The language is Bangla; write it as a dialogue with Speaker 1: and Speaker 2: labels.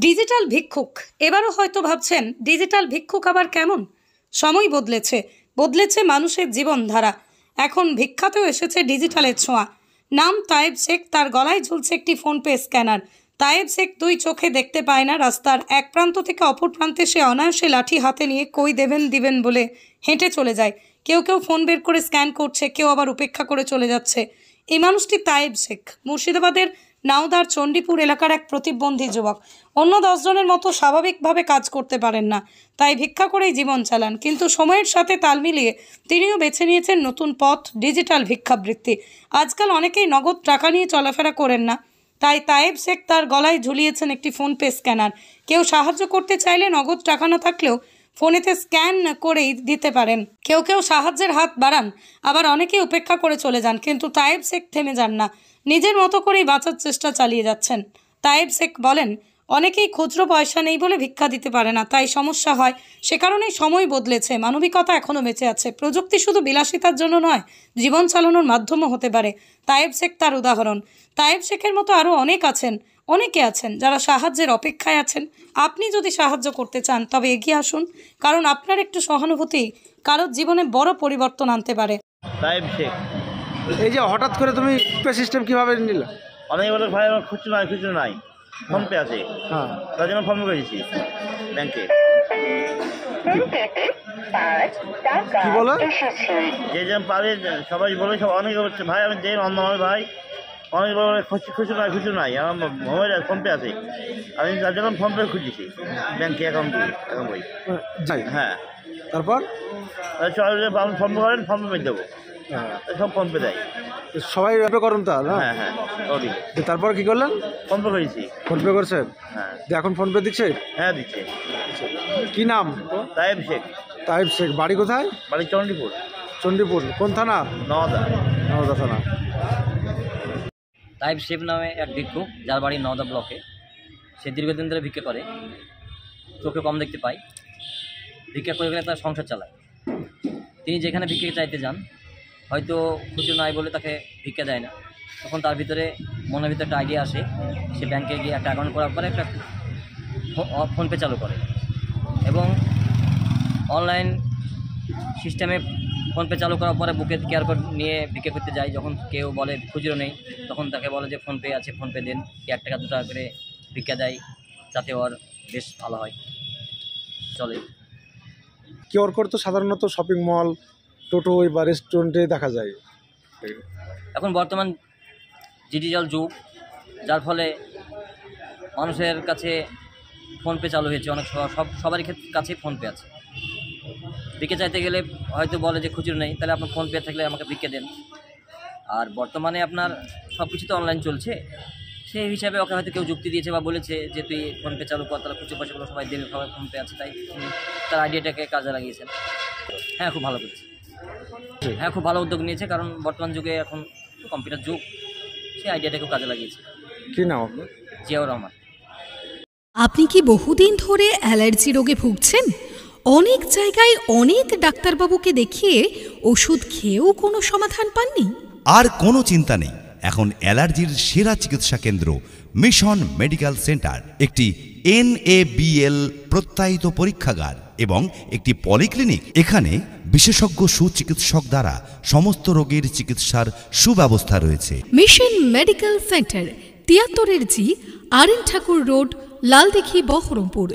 Speaker 1: ডিজিটাল ভিক্ষুক এবারও হয়তো ভাবছেন ডিজিটাল ভিক্ষুক আবার কেমন। সময় বদলেছে, বদলেছে মানুষের জীবনধারা। এখন ভিক্ষাতেও এসেছে ডিজিটালের ছোঁয়া। নাম তায়েব শেখ, তার গলায় ঝুলছে একটি ফোনপে স্ক্যানার। তায়েব শেখ দুই চোখে দেখতে পায় না, রাস্তার এক প্রান্ত থেকে অপর প্রান্তে সে অনায়াসে লাঠি হাতে নিয়ে কই দেবেন দিবেন বলে হেঁটে চলে যায়। কেউ কেউ ফোন বের করে স্ক্যান করছে, কেউ আবার উপেক্ষা করে চলে যাচ্ছে। এই মানুষটি তায়েব শেখ, মুর্শিদাবাদের নাওদার চণ্ডীপুর এলাকার এক প্রতিবন্ধী যুবক। অন্য 10 জনের মতো স্বাভাবিকভাবে কাজ করতে পারেন না, তাই ভিক্ষা করেই জীবন চালান। কিন্তু সময়ের সাথে তাল মিলিয়ে তিনিও বেছে নিয়েছেন নতুন পথ, ডিজিটাল ভিক্ষাবৃত্তি। আজকাল অনেকেই নগদ টাকা নিয়ে চলাফেরা করেন না, তাই তায়েব শেখ তার গলায় ঝুলিয়েছেন একটি ফোনপে স্ক্যানার। কেউ সাহায্য করতে চাইলে নগদ টাকা না থাকলেও ফোনেতে স্ক্যান করেই দিতে পারেন। কেউ কেউ সাহায্যের হাত বাড়ান, আবার অনেকেই উপেক্ষা করে চলে যান। কিন্তু তায়েব শেখ থেমে যান না, নিজের মতো করেই বাঁচার চেষ্টা চালিয়ে যাচ্ছেন। তায়েব শেখ বলেন, অনেকেই খুচরো পয়সা নেই বলে ভিক্ষা দিতে পারে না, তাই সমস্যা হয়। সে কারণেই সময় বদলেছে, মানবিকতা এখনও বেঁচে আছে। প্রযুক্তি শুধু বিলাসিতার জন্য নয়, জীবন চালানোর মাধ্যমও হতে পারে। তায়েব শেখ তার উদাহরণ। তায়েব শেখের মতো আরও অনেকে আছেন যারা সাহায্যের অপেক্ষায় আছেন। আপনি যদি সাহায্য করতে চান তবে এগিয়ে আসুন, কারণ আপনার একটু সহানুভূতি কারোর জীবনে বড় পরিবর্তন আনতে পারে।
Speaker 2: তায়েব শেখ,
Speaker 3: এই যে হঠাৎ করে তুমি পে সিস্টেম কিভাবে নিলে?
Speaker 2: অনেক বলে ভাই আমার খুচরো নাই, ফোনপে আছে,
Speaker 3: হ্যাঁ,
Speaker 2: তার জন্য ফোন করেছি ব্যাংকে।
Speaker 3: কি বলে?
Speaker 2: যে যেন পারে সবাই বলে, সব অনেকে বলছে ভাই আমি দেন অন্য ভাই, অনেকে বলে খুচরো নাই আমার মোবাইল ফোনপে আছে। আমি তার জন্য ফোনপে খুঁজেছি ব্যাংকে অ্যাকাউন্ট বই।
Speaker 3: যাই,
Speaker 2: হ্যাঁ,
Speaker 3: তারপর
Speaker 2: সবাই ফোনপে করেন, ফোনপে দেবো, সব ফোনপে দেয়।
Speaker 3: সবাই ব্যাপে করুন তা না?
Speaker 2: হ্যাঁ হ্যাঁ,
Speaker 3: তারপর কি করলেন?
Speaker 2: ফোনপে করেছি।
Speaker 3: ফোনপে করছেন?
Speaker 2: হ্যাঁ,
Speaker 3: এখন ফোনপে দিচ্ছে?
Speaker 2: হ্যাঁ দিচ্ছে।
Speaker 3: কি নাম?
Speaker 2: তায়েব শেখ।
Speaker 3: তায়েব শেখ, বাড়ি কোথায়?
Speaker 2: বাড়ি চণ্ডীপুর।
Speaker 3: চণ্ডীপুর কোন থানা?
Speaker 2: নওদা
Speaker 3: থানা।
Speaker 4: তায়েব শেখ নামে এক ভিক্ষুক, যার বাড়ি নওদা ব্লকে। সে দীর্ঘদিন ধরে ভিক্ষা করে, চোখে কম দেখতে পায়। ভিক্ষা করে গেলে তার সংসার চালায়। তিনি যেখানে ভিক্ষা চাইতে যান, হয়তো খুচরো নাই বলে তাকে ভিক্ষা দেয় না, তখন তার ভিতরে মনের ভিতরে একটা আইডিয়া আসে। সে ব্যাংকে গিয়ে একটা অ্যাকাউন্ট করার পরে একটা ফোনপে চালু করে এবং অনলাইন সিস্টেমে ফোনপে চালু করার পরে বুকে কেয়ার কোড নিয়ে ভিক্ষা করতে যায়। যখন কেউ বলে খুচরো নেই, তখন তাকে বলে যে ফোনপে আছে, ফোনপে দেন। 1 টাকা 2 টাকা করে ভিক্ষা দেয়, যাতে ওর বেশ ভালো হয়, চলে।
Speaker 3: কিউআর কোড তো সাধারণত শপিং মল, টোটো বা রেস্টুরেন্টে দেখা যায়।
Speaker 4: এখন বর্তমান ডিজিটাল যুগ, যার ফলে মানুষের কাছে ফোনপে চালু হয়েছে। অনেক সবারই কাছেই ফোনপে আছে। ভিক্ষা চাইতে গেলে হয়তো বলে যে খুচরো নেই, তাহলে আপনার ফোনপে থাকলে আমাকে ভিক্ষা দেন। আর বর্তমানে আপনার সব কিছু তো অনলাইন চলছে, সেই হিসাবে ওকে হয়তো কেউ যুক্তি দিয়েছে বা বলেছে যে তুই ফোনপে চালু কর, তাহলে খুচরো পয়সাগুলো সবাই দেবে, সবাই ফোনপে আছে। তাই তিনি তার আইডিয়াটাকে কাজে লাগিয়েছেন। হ্যাঁ, খুব ভালো করেছে। হ্যাঁ, খুব ভালো উদ্যোগ নিয়েছে, কারণ বর্তমান যুগে এখন কম্পিউটার যুগ, সেই আইডিয়াটাকেও কাজে লাগিয়েছে।
Speaker 3: কি নাম আপনার?
Speaker 4: জিয়াউর রহমান।
Speaker 5: আপনি কি বহুদিন ধরে অ্যালার্জি রোগে ভুগছেন? অনেক জায়গায় অনেক ডাক্তারবাবুকে দেখিয়ে ওষুধ খেয়েও কোনো সমাধান পাননি?
Speaker 6: আর কোনো চিন্তা নেই, এখন অ্যালার্জির সেরা চিকিৎসা কেন্দ্র মিশন মেডিকেল সেন্টার। একটি NABL প্রত্যায়িত পরীক্ষাগার এবং একটি পলিক্লিনিক। এখানে বিশেষজ্ঞ সুচিকিৎসক দ্বারা সমস্ত রোগের চিকিৎসার সুব্যবস্থা রয়েছে।
Speaker 5: Mission medical centre, 73 G RN ঠাকুর রোড, লালদিঘি, বহরমপুর।